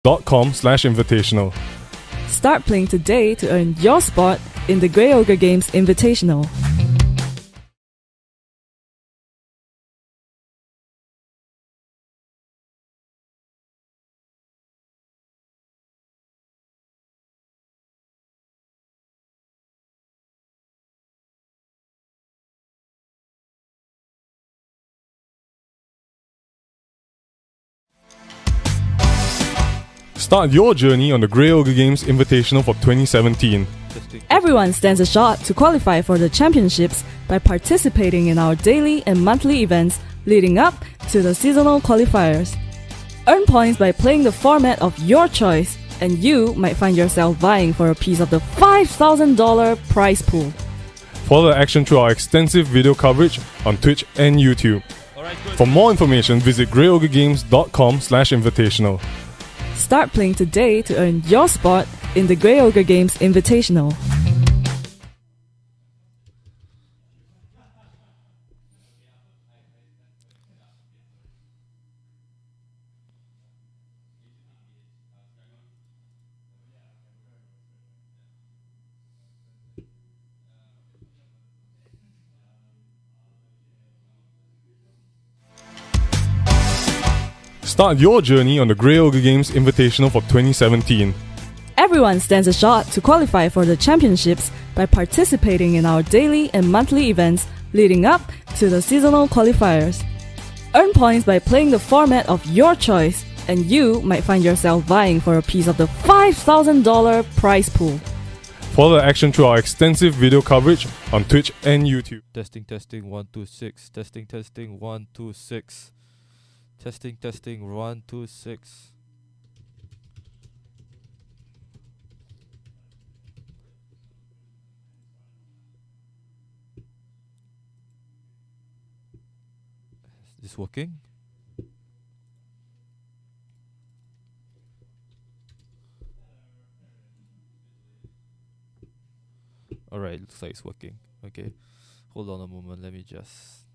Legacies.com/invitational. Start playing today to earn your spot in the Grey Ogre Games Invitational. Start your journey on the Grey Ogre Games Invitational for 2017. Everyone stands a shot to qualify for the championships by participating in our daily and monthly events leading up to the seasonal qualifiers. Earn points by playing the format of your choice, and you might find yourself vying for a piece of the $5,000 prize pool. Follow the action through our extensive video coverage on Twitch and YouTube. For more information, visit greyogregames.com/invitational. Start playing today to earn your spot in the Grey Ogre Games Invitational. Start your journey on the Grey Ogre Games Invitational for 2017. Everyone stands a shot to qualify for the championships by participating in our daily and monthly events leading up to the seasonal qualifiers. Earn points by playing the format of your choice, and you might find yourself vying for a piece of the $5,000 prize pool. Follow the action through our extensive video coverage on Twitch and YouTube. Testing 1 2 6. Testing 1 2 6. Testing 1 2 6. Is this working? Alright, looks like it's working. Okay. Hold on a moment, let me just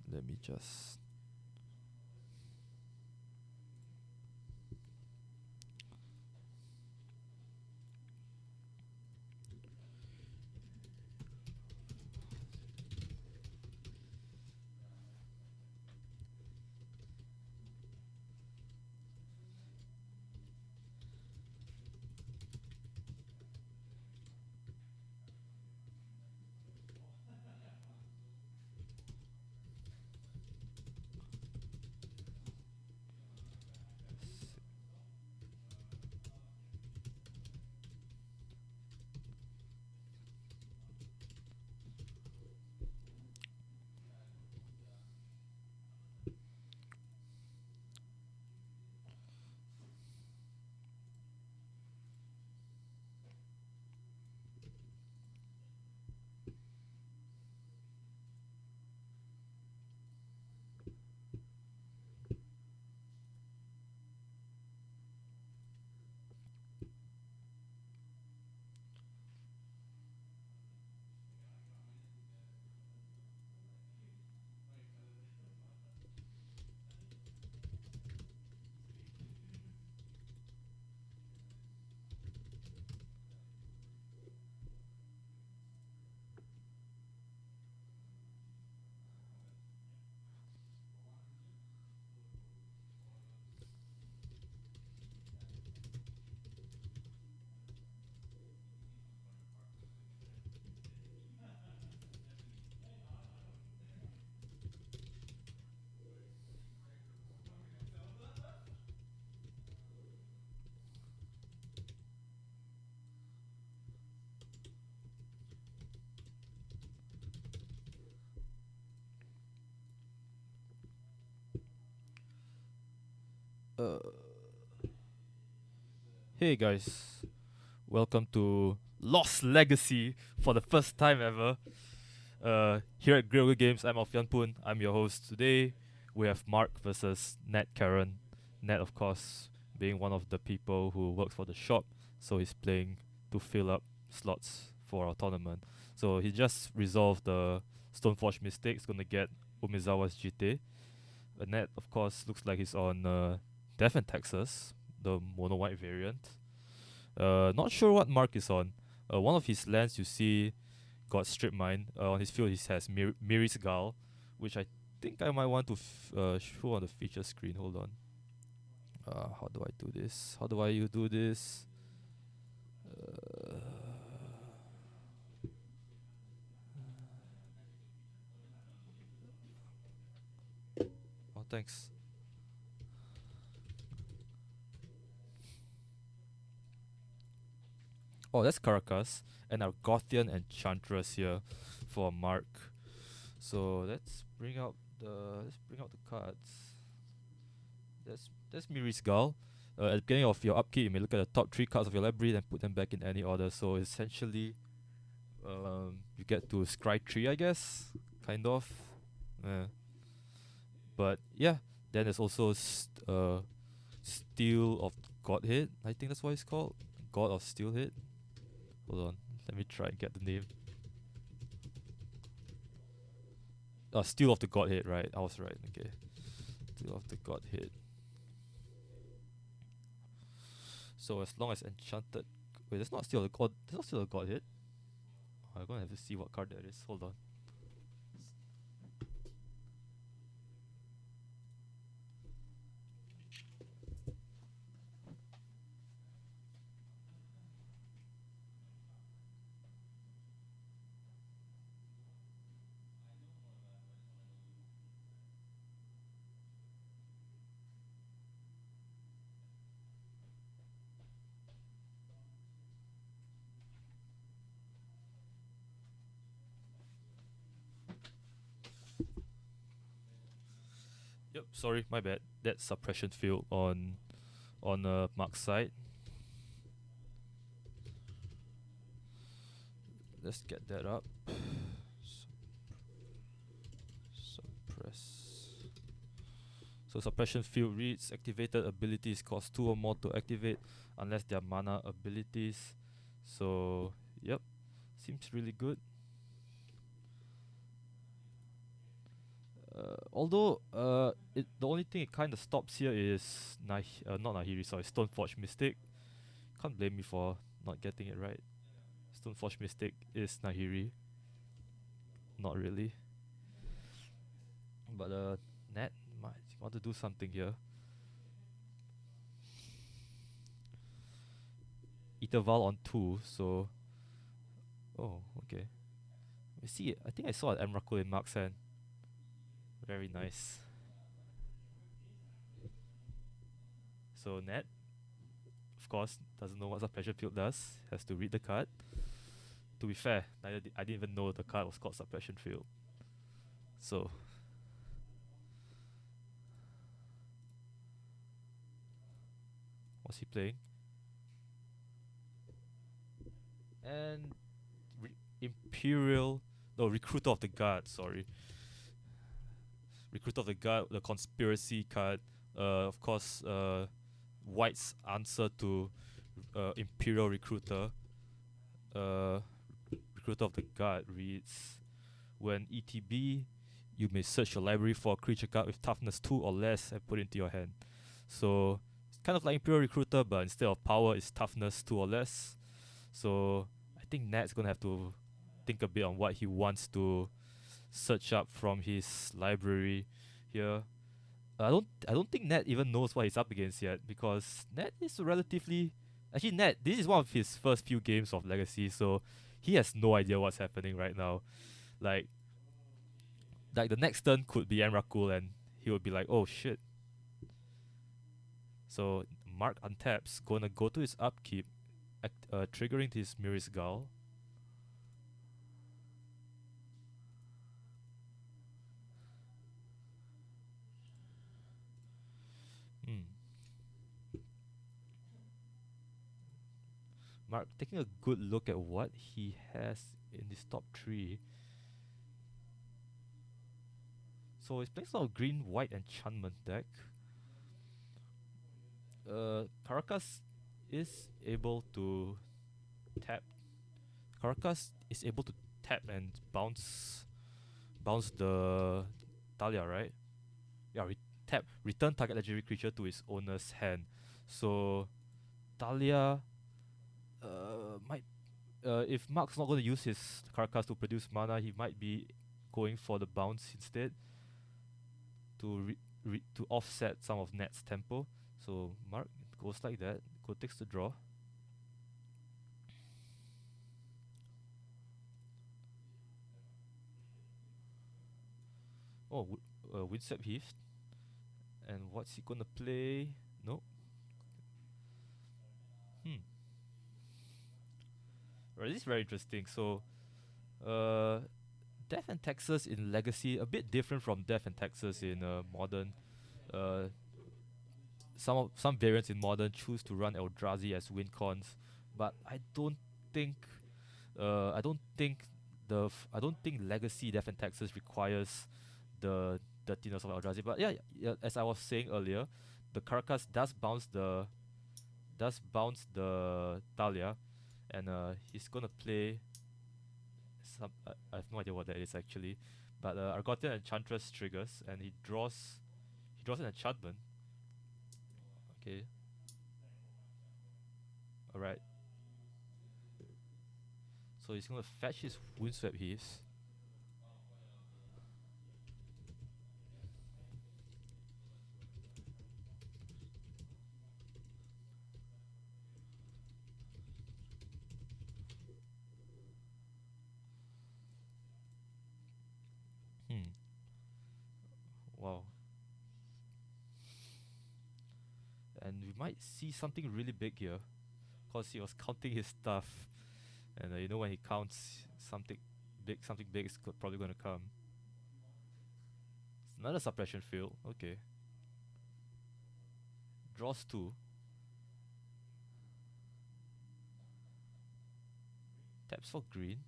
Hey guys, welcome to Lost Legacy for the first time ever. Here at Grey Ogre Games, I'm Alfian Poon. I'm your host. Today we have Mark versus Nat Karen. Nat, of course, being one of the people who works for the shop, so he's playing to fill up slots for our tournament. So he just resolved the Stoneforge mistake. He's gonna get Umezawa's GT. Nat, of course, looks like he's on Death and Texas. the mono white variant. Not sure what Mark is on. One of his lands you see got strip mine. On his field he has Miri's Gull, which I think I might want to show on the feature screen. Hold on. How do I do this? How do I do this? Oh, thanks. Oh, that's Caracas and our Gothian Enchantress here for Mark. So let's bring out the cards. That's Miri's Gull. At the beginning of your upkeep, you may look at the top 3 cards of your library and put them back in any order. So essentially, you get to scry 3, I guess, kind of. But yeah, then there's also Steel of Godhead. I think that's what it's called, God of Steelhead. Hold on, let me try and get the name. Steel of the Godhead, right? I was right. Okay, Steel of the Godhead. So as long as enchanted, wait, that's not Steel of the God. That's not Steel of the Godhead. I'm gonna have to see what card that is. Hold on. Yep, sorry, my bad. That's suppression field on Mark's side. Let's get that up. Suppress. So suppression field reads activated abilities cost 2 or more to activate unless they are mana abilities. So yep, seems really good. Although the only thing it kind of stops here is not Nahiri, sorry, Stoneforge Mystic. Can't blame me for not getting it right. Stoneforge Mystic is Nahiri. Not really. But Nat might want to do something here. Interval on 2, so oh, okay. I see it. I think I saw an Emrakul in Mark's hand. Very nice. So Nat, of course, doesn't know what suppression field does. Has to read the card. To be fair, I didn't even know the card was called suppression field. So what's he playing? And Recruiter of the Guard. Sorry. Recruiter of the Guard, the conspiracy card. Of course, White's answer to Imperial Recruiter. Recruiter of the Guard reads, when ETB, you may search your library for a creature card with toughness 2 or less and put it into your hand. So it's kind of like Imperial Recruiter, but instead of power, it's toughness 2 or less. So I think Nat's gonna have to think a bit on what he wants to search up from his library here. I don't think Nat even knows what he's up against yet, because Nat is relatively Nat, this is one of his first few games of Legacy, so he has no idea what's happening right now. Like the next turn could be Emrakul and he would be like, oh shit. So Mark untaps, gonna go to his upkeep, triggering his Miri's Gull. Mark taking a good look at what he has in his top 3. So he's playing sort of green-white enchantment deck. Caracas is able to tap. Caracas is able to tap and bounce the Talia, right? Yeah, tap, return target legendary creature to its owner's hand. So Talia might if Mark's not going to use his Carcass to produce mana, he might be going for the bounce instead to to offset some of Net's tempo. So Mark goes like that. Go takes the draw. Oh, Windswept Heath. And what's he gonna play? No. Right, this is very interesting. So, Death and Texas in Legacy a bit different from Death and Texas in Modern. Uh, some variants in Modern choose to run Eldrazi as win cons, but I don't think I don't think I don't think Legacy Death and Texas requires the dirtiness of Eldrazi. But yeah, as I was saying earlier, the Carcass does bounce the Talia, and he's gonna play some. I have no idea what that is actually, but Argotian Enchantress triggers, and he draws an enchantment. Okay. All right. So he's gonna fetch his Windswept Heaths. Hmm. Wow. And we might see something really big here, cause he was counting his stuff, and you know when he counts something big is probably gonna come. It's another suppression field. Okay. Draws two. Taps for green.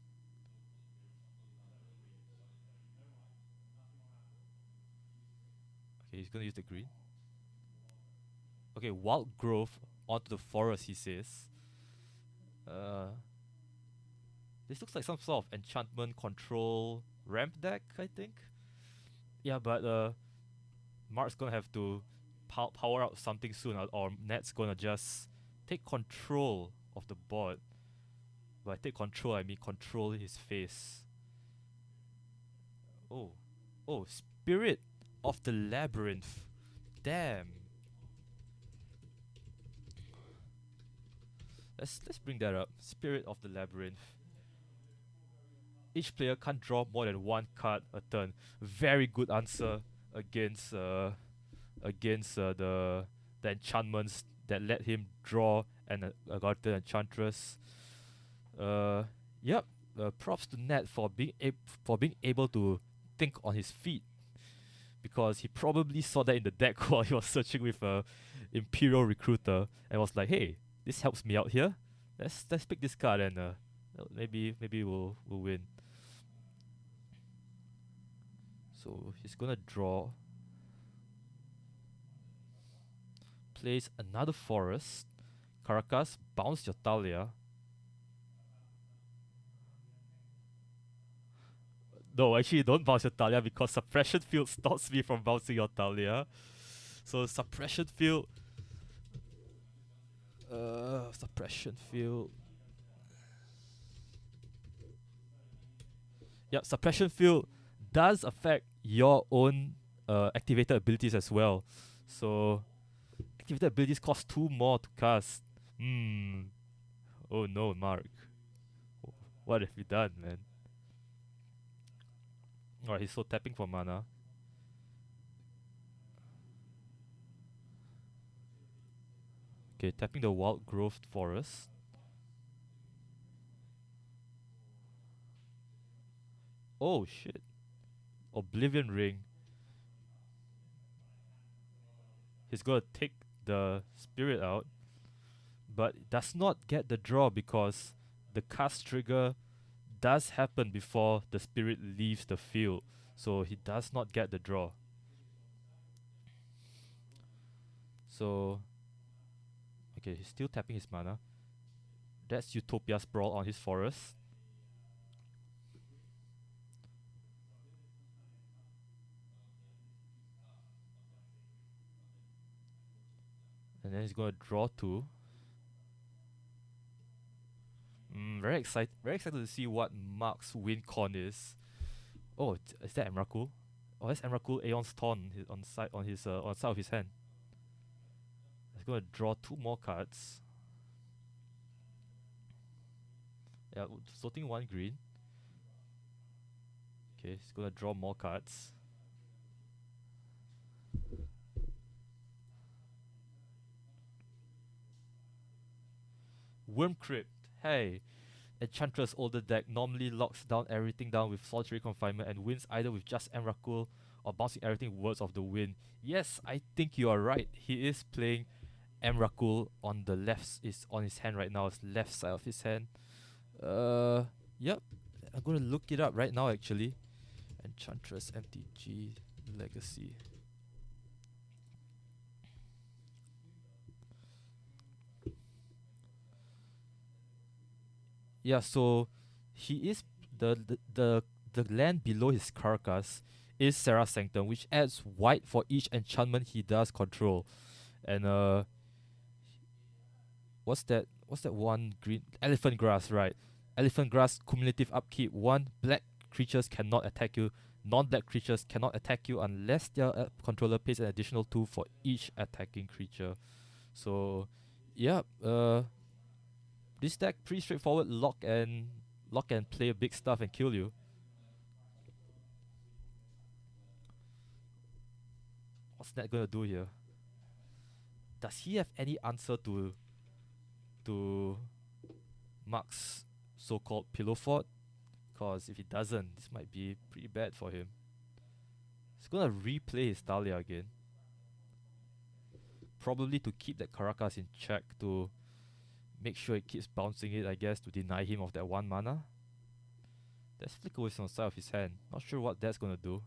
Okay, he's gonna use the green. Okay, wild growth onto the forest, he says. This looks like some sort of enchantment control ramp deck, I think. Yeah, but Mark's gonna have to power out something soon, or Net's gonna just take control of the board. By take control, I mean control his face. Oh, Spirit of the Labyrinth. Damn. Let's bring that up. Spirit of the Labyrinth. Each player can't draw more than one card a turn. Very good answer against the enchantments that let him draw and Agartha Enchantress. Yep. Props to Ned for being able to think on his feet, because he probably saw that in the deck while he was searching with Imperial Recruiter and was like, "Hey, this helps me out here. Let's pick this card and maybe we'll win." So he's gonna draw. Plays another forest. Caracas, bounce your Talia. No, actually don't bounce your Talia because suppression field stops me from bouncing your Talia. So suppression field. Suppression field. Yep, suppression field does affect your own activated abilities as well. So activated abilities cost 2 more to cast. Oh no, Mark. What have you done, man? Alright, he's so tapping for mana. Okay, tapping the Wild Growth Forest. Oh shit. Oblivion Ring. He's gonna take the spirit out, but does not get the draw because the cast trigger does happen before the spirit leaves the field. So he does not get the draw. So okay, he's still tapping his mana. That's Utopia Sprawl on his forest. And then he's gonna draw 2. Very excited to see what Mark's win con is. Oh, is that Emrakul? Oh, that's Emrakul Aeon's Taunt on side on side of his hand. He's gonna draw 2 more cards. Yeah, floating 1 green. Okay, he's gonna draw more cards. Worm Crypt. Hey, Enchantress older deck normally locks down everything down with Solitary Confinement and wins either with just Emrakul or bouncing everything Words of the Wind. Yes, I think you are right. He is playing Emrakul on the left, is on his hand right now. It's left side of his hand. Yep. I'm gonna look it up right now actually. Enchantress MTG Legacy. Yeah, so he is the land below his carcass is Serra Sanctum, which adds white for each enchantment he does control. And what's that one green elephant grass, right? Elephant grass cumulative upkeep. 1 black creatures cannot attack you. Non-black creatures cannot attack you unless their controller pays an additional 2 for each attacking creature. So yeah, this deck pretty straightforward. Lock and play big stuff and kill you. What's that gonna do here? Does he have any answer to Mark's so-called pillow fort? Because if he doesn't, this might be pretty bad for him. He's gonna replay his Thalia again. Probably to keep that Caracas in check, to make sure it keeps bouncing it, I guess, to deny him of that 1 mana. There's Flicker Wisp on the side of his hand. Not sure what that's gonna do.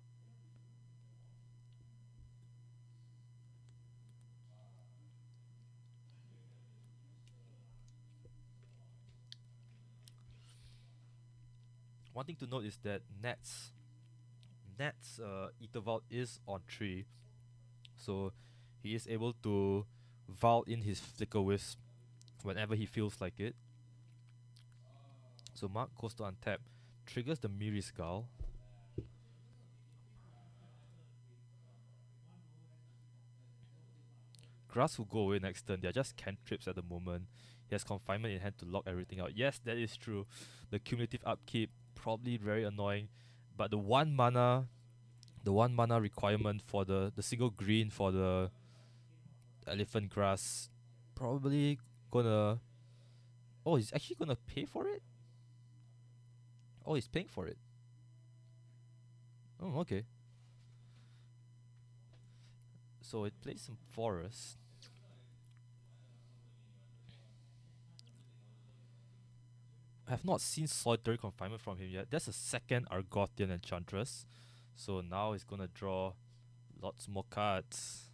One thing to note is that Nat's Ether Vault is on 3, so he is able to vault in his Flicker Wisp whenever he feels like it. So Mark goes to untap, triggers the Miri Skull. Grass will go away next turn. They're just cantrips at the moment. He has Confinement in hand to lock everything out. Yes, that is true. The cumulative upkeep, probably very annoying, but the 1 mana requirement for the single green for the elephant grass, probably gonna... Oh, he's actually gonna pay for it? Oh, he's paying for it. Oh, okay. So it plays some forest. I have not seen Solitary Confinement from him yet. That's a second Argothian Enchantress. So now he's gonna draw lots more cards.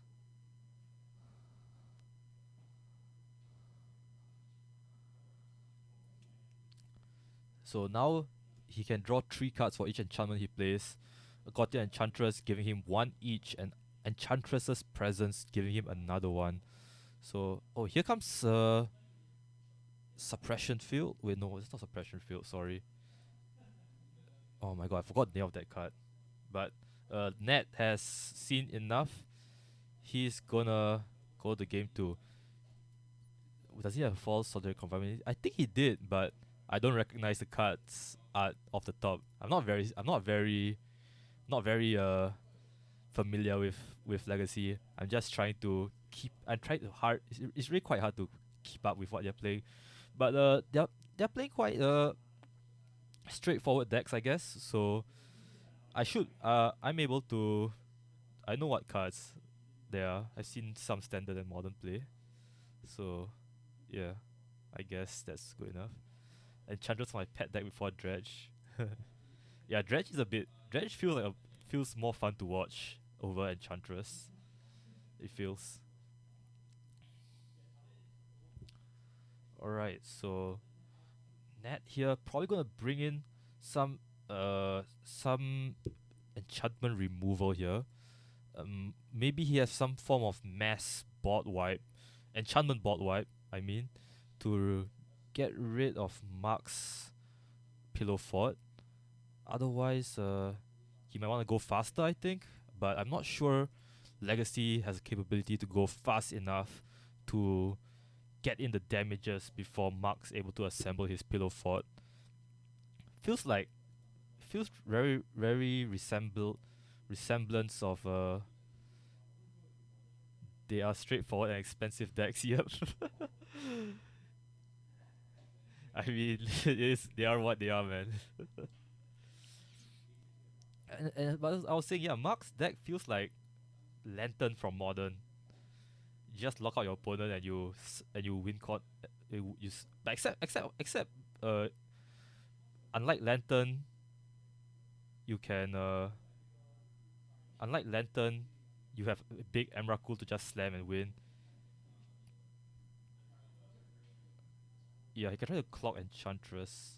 So now he can draw 3 cards for each enchantment he plays. Argothian Enchantress giving him 1 each, and Enchantress's Presence giving him another 1. So, oh, here comes Suppression Field. Wait, no, it's not Suppression Field, sorry. Oh my god, I forgot the name of that card. But Nat has seen enough. He's gonna go to game 2. Does he have false Solitary Confinement? I think he did, but I don't recognize the cards art off the top. I'm not very familiar with Legacy. I'm just trying to keep. It's really quite hard to keep up with what they're playing, but they're playing quite straightforward decks, I guess. So I'm able to. I know what cards there are. I've seen some standard and modern play, so yeah, I guess that's good enough. Enchantress my pet deck before Dredge. Yeah, Dredge feels more fun to watch over Enchantress. It feels. Alright, so Nat here probably gonna bring in some enchantment removal here. Maybe he has some form of mass board wipe enchantment board wipe, I mean, to get rid of Mark's pillow fort. Otherwise, he might want to go faster, I think. But I'm not sure Legacy has the capability to go fast enough to get in the damages before Mark's able to assemble his pillow fort. Feels very resemblance of they are straightforward and expensive decks. Yep. I mean, they are what they are, man. But I was saying, yeah, Mark's deck feels like Lantern from Modern. You just lock out your opponent and you win court. But except unlike Lantern, you can unlike Lantern, you have a big Emrakul to just slam and win. Yeah, he can try to clock Enchantress.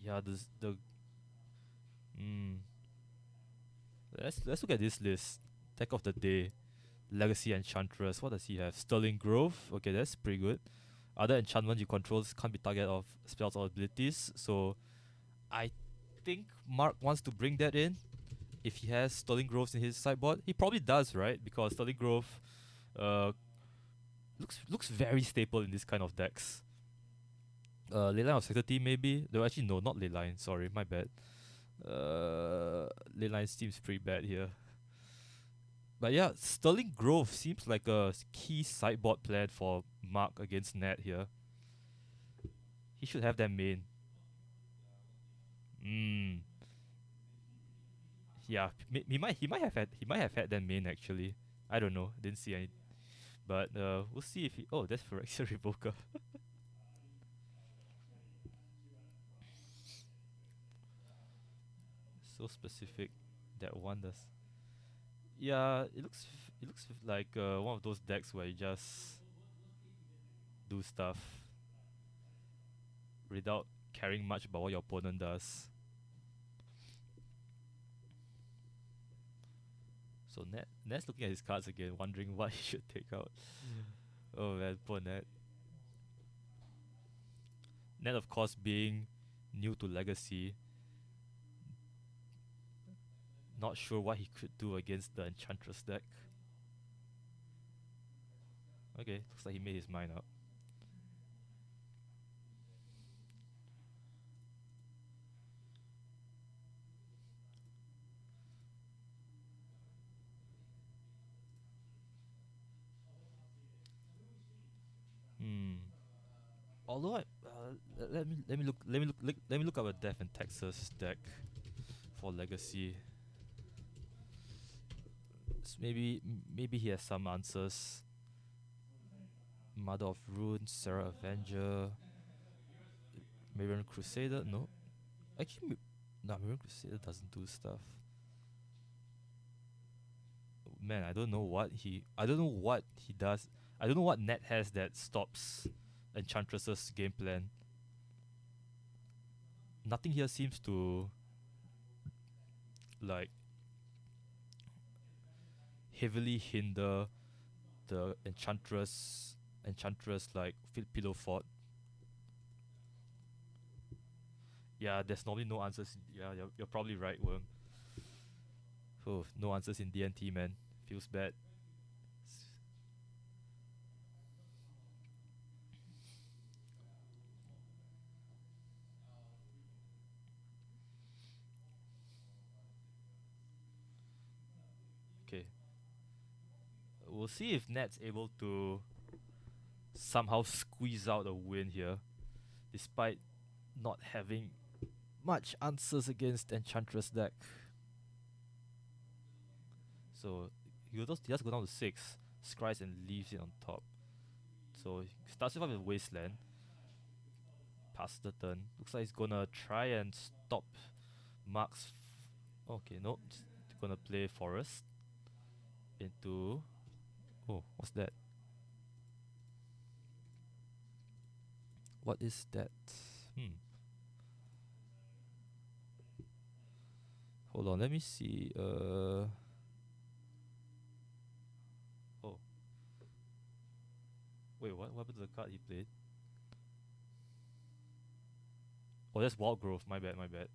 Yeah, mm. Let's look at this list. Deck of the day. Legacy Enchantress. What does he have? Sterling Grove. Okay, that's pretty good. Other enchantments you control can't be target of spells or abilities. So I think Mark wants to bring that in. If he has Sterling Groves in his sideboard, he probably does, right? Because Sterling Grove looks very staple in this kind of decks. Leyline of Sanctity maybe. Though actually no, not Leyline. Sorry, my bad. Leyline seems pretty bad here. But yeah, Sterling Grove seems like a key sideboard plan for Mark against Nat here. He should have that main. Yeah, he might have had that main actually. I don't know. Didn't see any. But we'll see if he. Oh, that's Phyrexian Revoker. So specific, that one does. Yeah, it looks like one of those decks where you just do stuff without caring much about what your opponent does. So Net's looking at his cards again, wondering what he should take out. Oh man, poor Net. Net, of course, being new to Legacy, not sure what he could do against the Enchantress deck. Okay, looks like he made his mind up. Although let me look up a Death in Texas deck for Legacy. Maybe he has some answers. Mother of Runes, Sarah Avenger, Mirren Crusader. No, actually, no, Mirren Crusader doesn't do stuff. Man, I don't know what he does. I don't know what Net has that stops Enchantress's game plan. Nothing here seems to like heavily hinder the Enchantress like pillow fort. Yeah, there's normally no answers. Yeah, you're probably right, Worm. Oh, no answers in DNT, man. Feels bad. Okay. We'll see if Net's able to somehow squeeze out a win here, despite not having much answers against Enchantress deck. So he just go down to 6, scries and leaves it on top. So he starts with a Wasteland. Pass the turn. Looks like he's gonna try and stop Mark's. Okay, nope. Just gonna play Forest into. Oh, what's that? What is that? Hold on, let me see. Oh. Wait, what happened to the card he played? Oh, that's Wild Growth. My bad, my bad.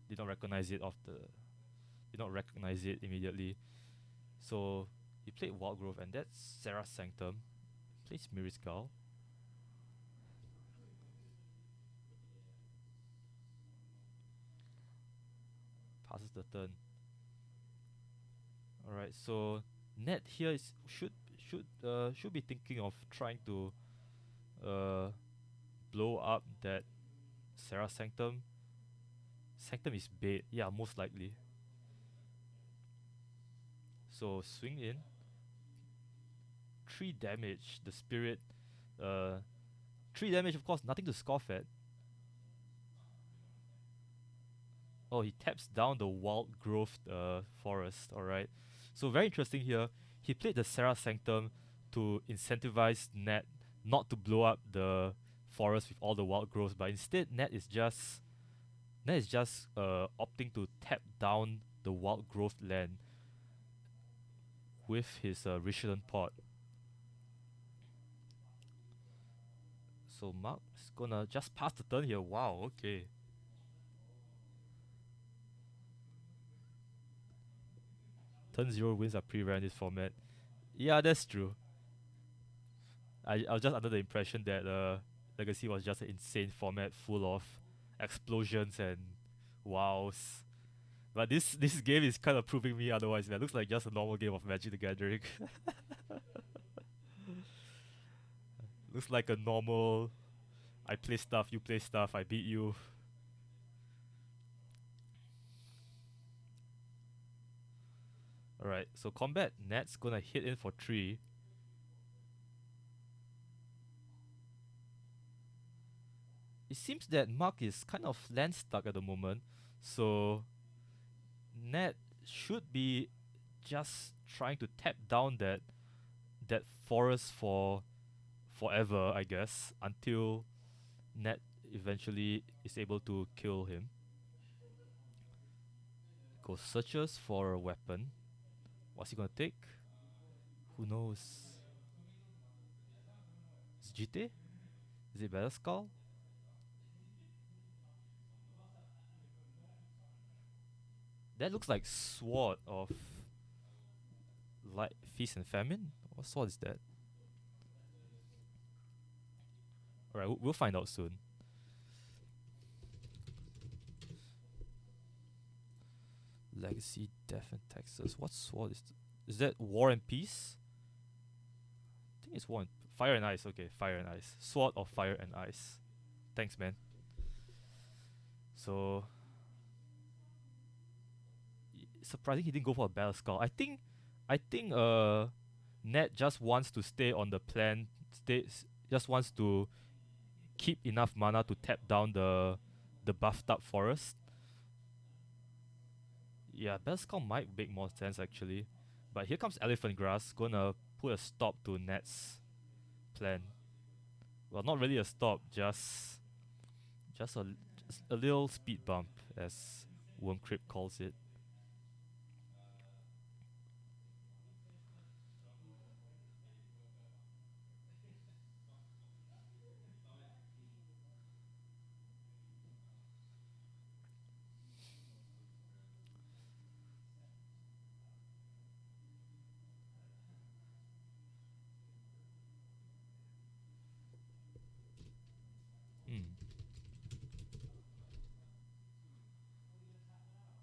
Did not recognize it did not recognize it immediately. So he played Wild Growth, and that's Sarah Sanctum. Plays Miriscal. Passes the turn. Alright, so Ned here should be thinking of trying to blow up that Sarah Sanctum. Sanctum is bait, yeah, most likely. So swing in. 3 damage, the spirit. 3 damage, of course, nothing to scoff at. Oh, he taps down the wild growth forest, alright. So very interesting here. He played the Sarah Sanctum to incentivize Ned not to blow up the forest with all the wild growths, but instead Ned is just opting to tap down the wild growth land with his Richland Pot. So Mark is gonna just pass the turn here. Wow, okay. Turn 0 wins are pretty rare in this format. Yeah, that's true. I was just under the impression that Legacy was just an insane format full of explosions and wows. But this game is kind of proving me otherwise, man. It looks like just a normal game of Magic the Gathering. Looks like a normal, I play stuff, you play stuff, I beat you. Alright, so combat, Nat's gonna hit in for 3. It seems that Mark is kind of land stuck at the moment, so Nat should be just trying to tap down that forest for forever, I guess, until Nat eventually is able to kill him. Goes searches for a weapon. What's he gonna take? Who knows? Is it GT? Is it Battle Skull? That looks like Sword of Light, Feast and Famine. What sword is that? Alright, we'll find out soon. Legacy, Death and Texas. What sword is that? War and Peace? I think it's Fire and Ice. Okay, Fire and Ice. Sword of Fire and Ice. Thanks, man. So surprising he didn't go for a Battle Skull. I think Ned just wants to stay on the plan. Just wants to keep enough mana to tap down the buffed up forest. Yeah, Battle Skull might make more sense actually. But here comes Elephant Grass, gonna put a stop to Ned's plan. Well, not really a stop, just a little speed bump, as Worm Crypt calls it.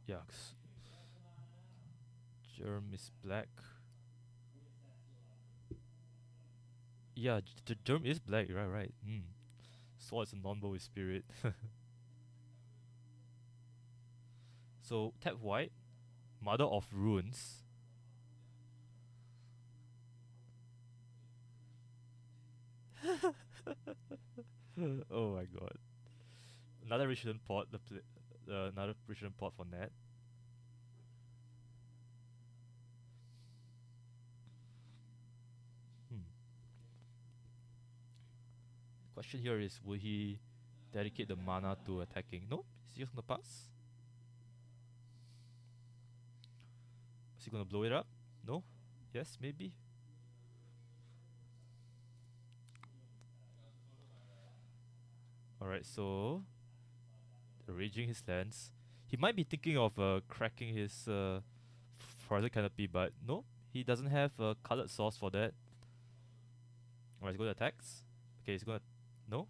Yucks. Germ is black. Yeah, Germ is black, right. Sword is a non-bow with spirit. So tap white, Mother of Runes. Oh my god. Another Richland Pot, another Richland Pot for Nat. Question here is, will he dedicate the mana to attacking? Nope, he's just gonna pass. he gonna blow it up? No? Yes, maybe? Alright, so arranging his lands. He might be thinking of cracking his horizon canopy, but no, he doesn't have a colored source for that. Alright, he's gonna attacks. Okay, he's gonna no.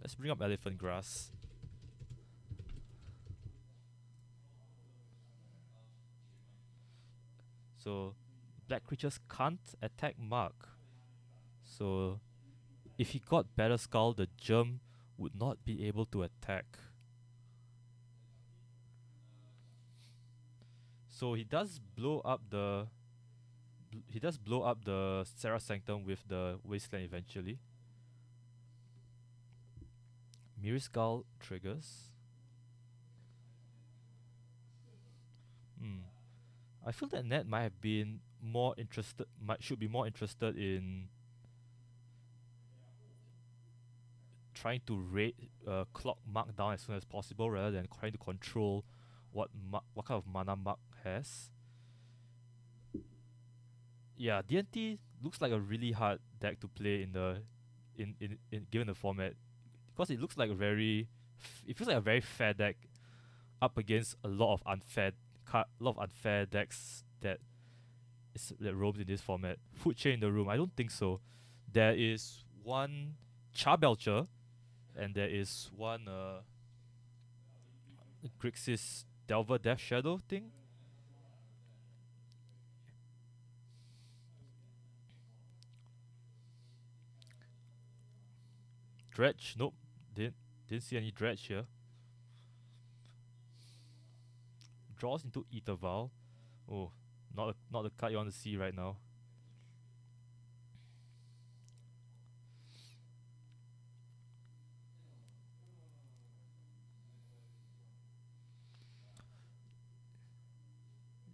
Let's bring up elephant grass. So black creatures can't attack Mark. So if he got Better Skull, the germ would not be able to attack. So he does blow up the Serra Sanctum with the Wasteland eventually. Mirror Skull triggers. I feel that Ned might have been should be more interested in trying to clock Mark down as soon as possible rather than trying to control what kind of mana Mark has. Yeah, D&T looks like a really hard deck to play in given the format, because it looks like it feels like a very fair deck up against a lot of unfair decks that roams in this format. Food chain in the room? I don't think so. There is one Charbelcher, and there is one Grixis Delver Death Shadow thing. Dredge? Nope. Didn't see any Dredge here. Draws into Etherval. Oh, not the card you want to see right now.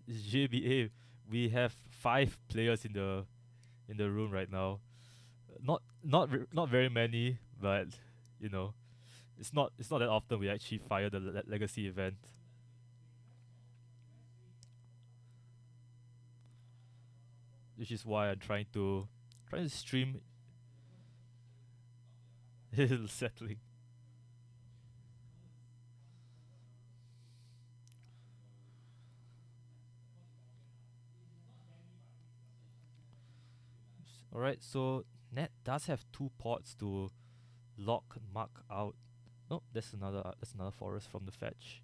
JBA, we have 5 players in the room right now. Not very many, but you know, it's not that often we actually fire the legacy event. Which is why I'm trying to stream settling. Alright, so Net does have 2 pots to lock Mark out. No, that's another forest from the fetch.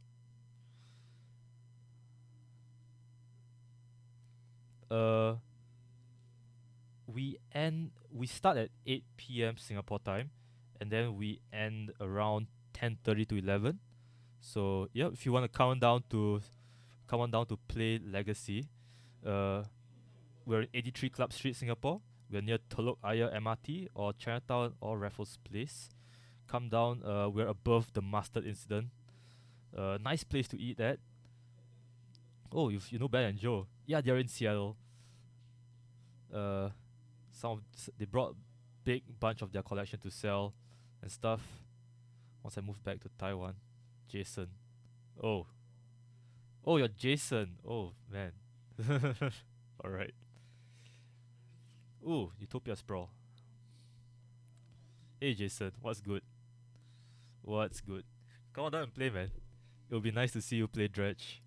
We start at 8 p.m. Singapore time, and then we end around 10:30 to 11. So yeah, if you want to come on down to play Legacy, we're in 83 Club Street, Singapore. We're near Telok Ayer MRT or Chinatown or Raffles Place. Come down. We're above the Mustard Incident. Nice place to eat at. Oh, you know Ben and Joe? Yeah, they're in Seattle. They brought big bunch of their collection to sell and stuff. Once I moved back to Taiwan, Jason. Oh, you're Jason. Oh man. All right. Ooh, Utopia Sprawl. Hey Jason, what's good? What's good? Come on down and play, man. It'll be nice to see you play Dredge.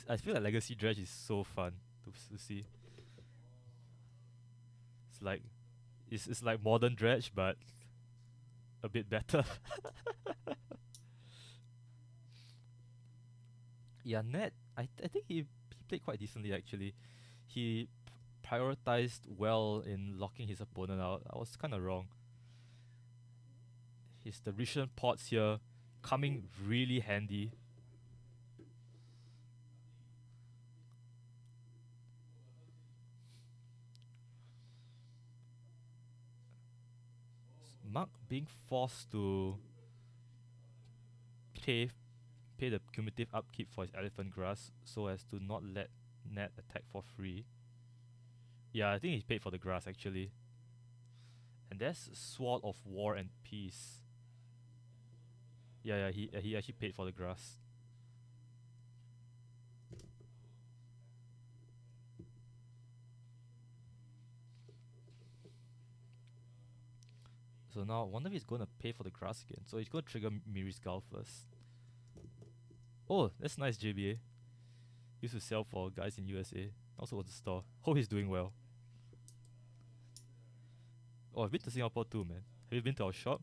I feel like Legacy Dredge is so fun to see. It's like modern Dredge, but a bit better. Yeah, Ned. I think he played quite decently actually. He prioritized well in locking his opponent out. I was kind of wrong. The recent pots here coming really handy. Mark being forced to pay the cumulative upkeep for his elephant grass so as to not let Ned attack for free. Yeah, I think he paid for the grass actually. And that's Sword of War and Peace. Yeah, he actually paid for the grass. So now, I wonder if he's gonna pay for the grass again. So he's gonna trigger Miri's Gull first. Oh, that's nice, JBA. Used to sell for guys in USA. Also at the store. Hope he's doing well. Oh, I've been to Singapore too, man. Have you been to our shop?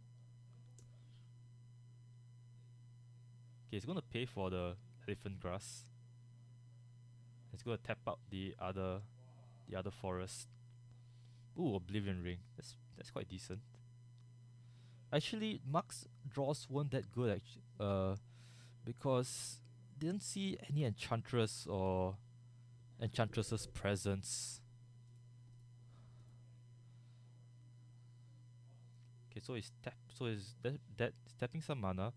Okay, he's gonna pay for the elephant grass. He's gonna tap out the other forest. Ooh, Oblivion Ring. That's quite decent. Actually, Mark's draws weren't that good because didn't see any Enchantress or Enchantress's presence. Okay, so he's tapping some mana,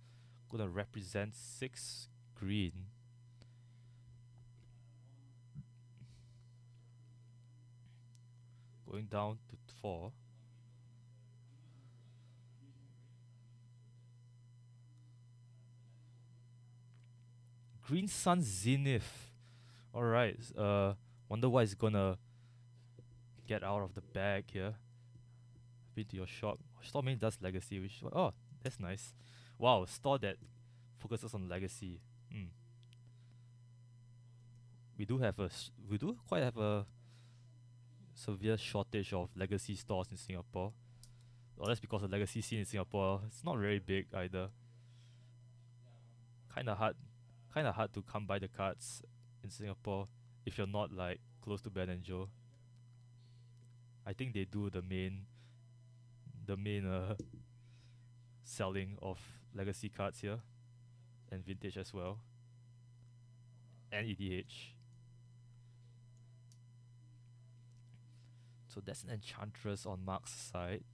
gonna represent 6 green. Going down to 4. Green Sun Zenith. Alright, wonder what is gonna get out of the bag here. Been to your shop. Store main does Legacy, which oh, that's nice. Wow, store that focuses on Legacy. We do quite have a severe shortage of Legacy stores in Singapore. Well, that's because the Legacy scene in Singapore, it's not very big either. Kinda hard to come by the cards in Singapore if you're not like close to Ben and Joe. I think they do the main selling of Legacy cards here, and Vintage as well, and EDH. So that's an Enchantress on Mark's side.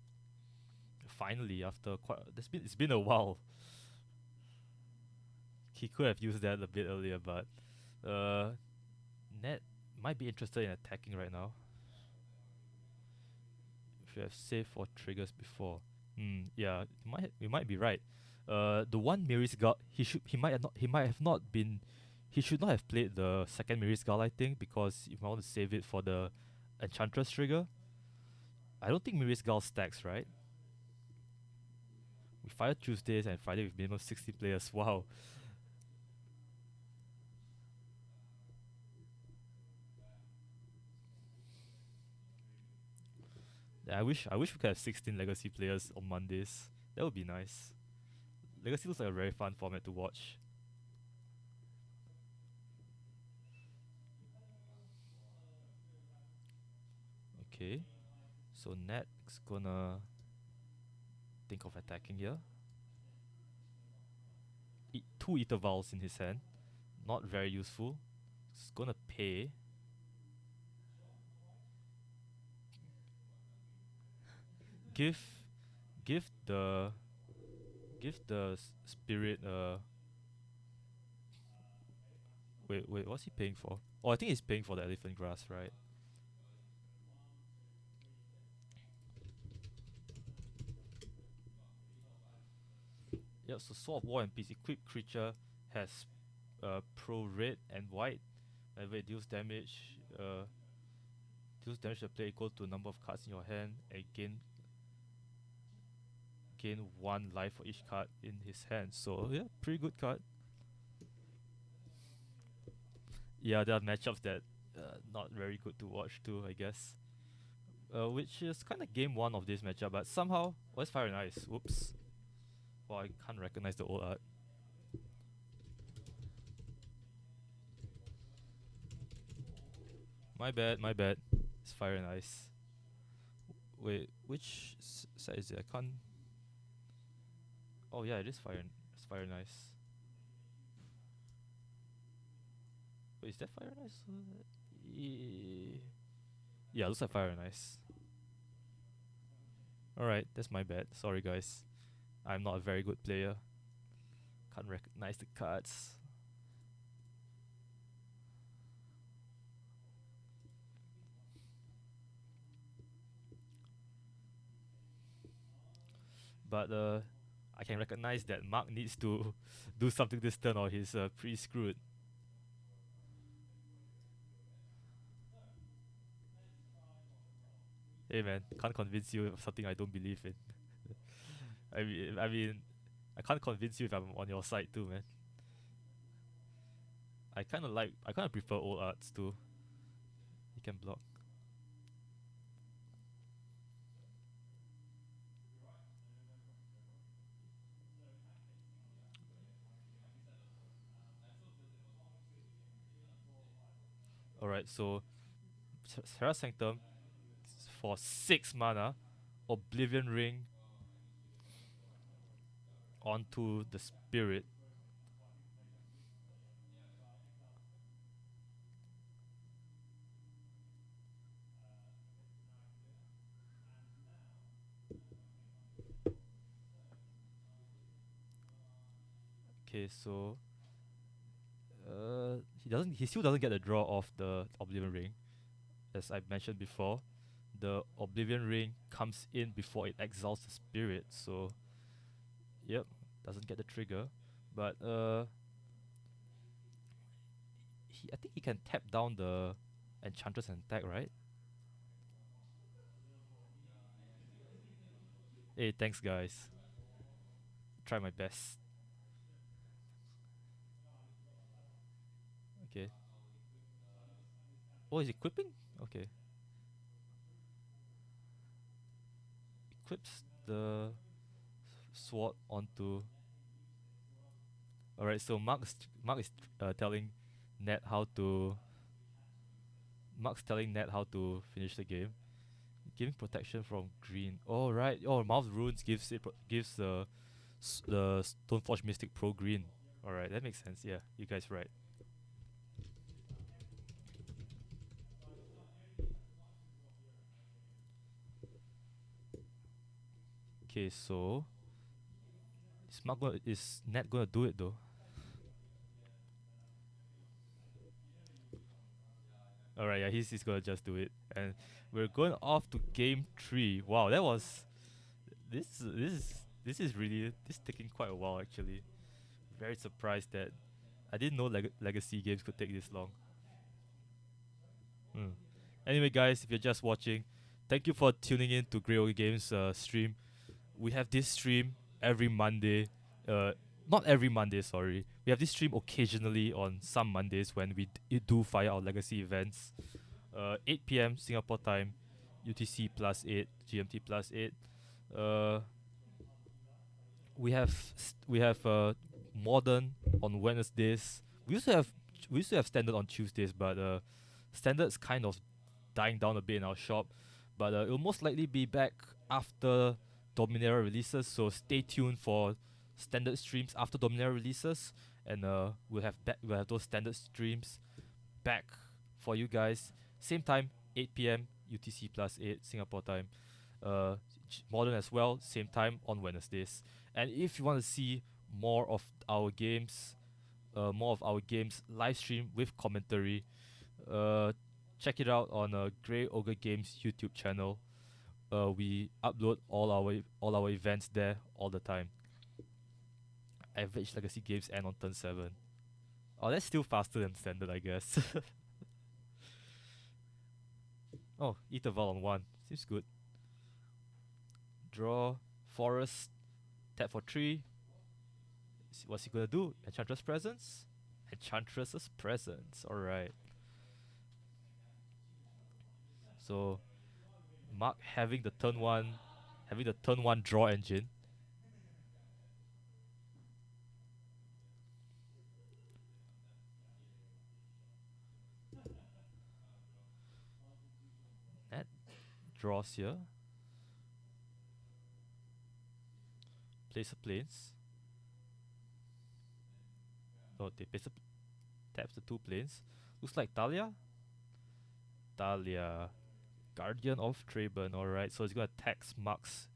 Finally, after it's been a while. He could have used that a bit earlier, but Ned might be interested in attacking right now. Should have saved for triggers before. Yeah, we might be right. The one Miri's Gull, he should not have played the second Miri's Gull, I think, because if I want to save it for the Enchantress trigger. I don't think Miri's Gull stacks, right? We fire Tuesdays and Friday with minimum 60 players. Wow. Yeah, I wish we could have 16 Legacy players on Mondays. That would be nice. Legacy looks like a very fun format to watch. Okay, so Ned's gonna think of attacking here. 2 Ether Vials in his hand, not very useful. He's gonna pay. Give the spirit wait, what's he paying for? Oh, I think he's paying for the elephant grass, right? Yep, so Sword of War and Peace. Equipped creature has pro red and white. Whenever it deals damage, to the player equal to number of cards in your hand, and gain 1 life for each card in his hand. So yeah, pretty good card. Yeah, there are matchups that not very good to watch too, I guess. Which is kind of game 1 of this matchup, but somehow, it's Fire and Ice. Whoops. Well, I can't recognize the old art. My bad. It's Fire and Ice. Wait, which side is it? I can't. Oh yeah, it's Fire and Ice. Wait, is that Fire and Ice? Yeah, looks like Fire and Ice. Alright, that's my bad. Sorry, guys. I'm not a very good player. Can't recognize the cards. But I can recognize that Mark needs to do something this turn or he's pretty screwed. Hey man, can't convince you of something I don't believe in. I mean, I can't convince you if I'm on your side too, man. I kind of prefer old arts too. He can block. Alright, so Serra Sanctum for 6 mana, Oblivion Ring onto the Spirit. Okay, so he still doesn't get the draw of the Oblivion Ring, as I mentioned before. The Oblivion Ring comes in before it exiles the Spirit, so yep, doesn't get the trigger. But I think he can tap down the Enchantress and attack, right? Hey, thanks guys. Try my best. Okay. Oh, he's equipping? Okay. Equips the sword onto. Alright, so Mark is telling Ned how to. Mark's telling Ned how to finish the game. Giving protection from green. Oh right. Oh, Mouth Runes gives the Stoneforge Mystic Pro green. Alright, that makes sense. Yeah, you guys right. Okay, so is Ned gonna do it though? Alright, yeah, he's gonna just do it, and we're going off to game 3. Wow, that was this is really this is taking quite a while actually. Very surprised that I didn't know Legacy games could take this long. Hmm. Anyway, guys, if you're just watching, thank you for tuning in to Grey Ogre Games stream. We have this stream every Monday. Not every Monday, sorry. We have this stream occasionally on some Mondays when we do fire our Legacy events. 8 p.m. Singapore time, UTC +8, GMT +8. Uh, we have modern on Wednesdays. We used to have standard on Tuesdays, but standard's kind of dying down a bit in our shop. But it will most likely be back after Dominaria releases, so stay tuned for standard streams after Dominaria releases, and we'll have those standard streams back for you guys. Same time, 8 p.m. UTC +8 Singapore time. Uh, Modern as well, same time on Wednesdays. And if you want to see more of our games, live stream with commentary, uh, check it out on Grey Ogre Games YouTube channel. We upload all our events there all the time. Average Legacy games end on turn 7. Oh, that's still faster than standard, I guess. Oh, Etherval on 1. Seems good. Draw, Forest, tap for 3. What's he gonna do? Enchantress Presence? Enchantress's Presence, alright. So, Mark having the turn 1 draw engine. That draws here. Place a planes. Oh, they taps the 2 planes. Looks like Talia. Guardian of Traben. Alright, so he's gonna tax Mark's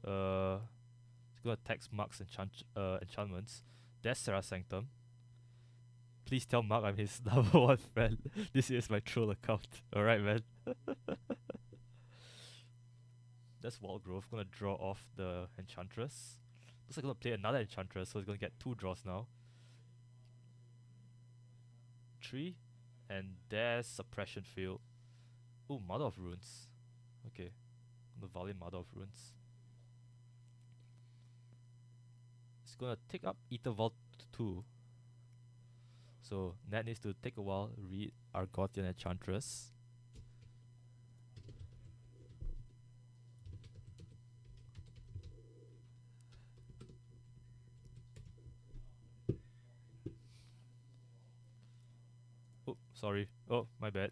It's gonna tax Mark's enchantments. That's Serra Sanctum. Please tell Mark I'm his number one friend. This is my troll account. Alright, man. That's Wild Growth. Gonna draw off the Enchantress. Looks like gonna play another Enchantress, so he's gonna get 2 draws now. 3. And there's Suppression Field. Ooh, Mother of Runes. Okay. Gonna value Mother of Runes. It's gonna take up Ether Vault 2. So Nat needs to take a while, read Argothian Enchantress. Oh, sorry. Oh, my bad.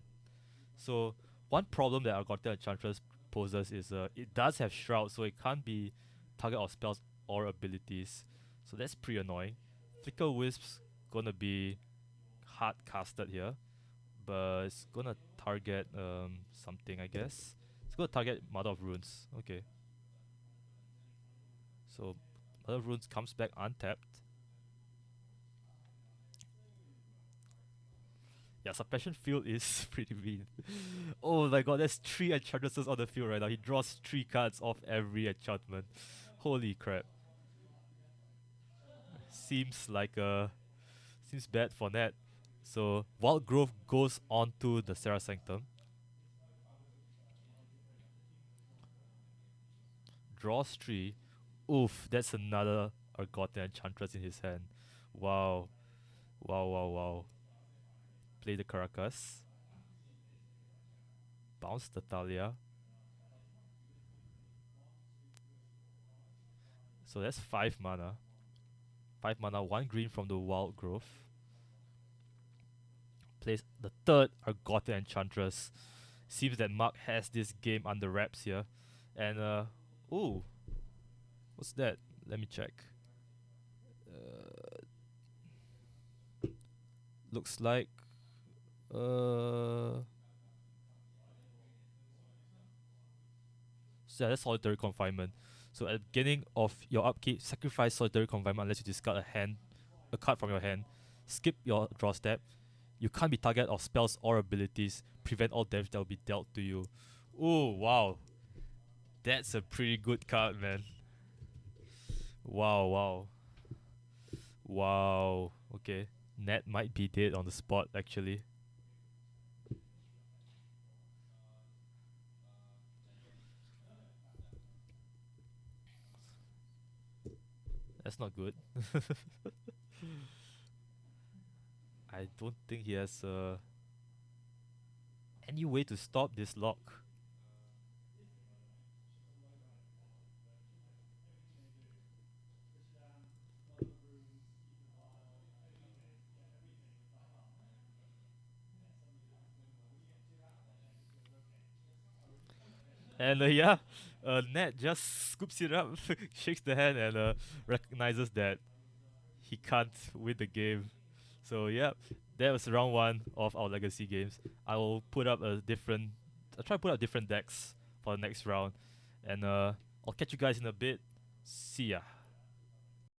So one problem that Argothian Enchantress poses is it does have Shroud, so it can't be target of spells or abilities. So that's pretty annoying. Flicker Wisp's gonna be hard casted here, but it's gonna target something, I guess. It's gonna target Mother of Runes. Okay. So Mother of Runes comes back untapped. Yeah, Suppression Field is pretty mean. Oh my god, there's 3 enchantresses on the field right now. He draws 3 cards off every enchantment. Holy crap. Seems bad for Nat. So Wild Growth goes on to the Serra Sanctum. Draws 3. Oof, that's another Argothian Enchantress in his hand. Wow. Wow. Play the Caracas. Bounce the Thalia. So that's 5 mana. 5 mana, 1 green from the Wild Growth. Plays the 3rd Argothian Enchantress. Seems that Mark has this game under wraps here. And ooh. What's that? Let me check. Looks like so yeah, that's Solitary Confinement. So at the beginning of your upkeep, sacrifice Solitary Confinement unless you discard a card from your hand. Skip your draw step. You can't be target of spells or abilities. Prevent all damage that will be dealt to you. Oh wow, that's a pretty good card, man. Wow. Okay, Nat might be dead on the spot actually. That's not good. I don't think he has any way to stop this lock. And Nat just scoops it up, shakes the hand, and recognizes that he can't win the game. So yeah, that was round 1 of our Legacy games. I'll try to put up different decks for the next round, and I'll catch you guys in a bit. See ya.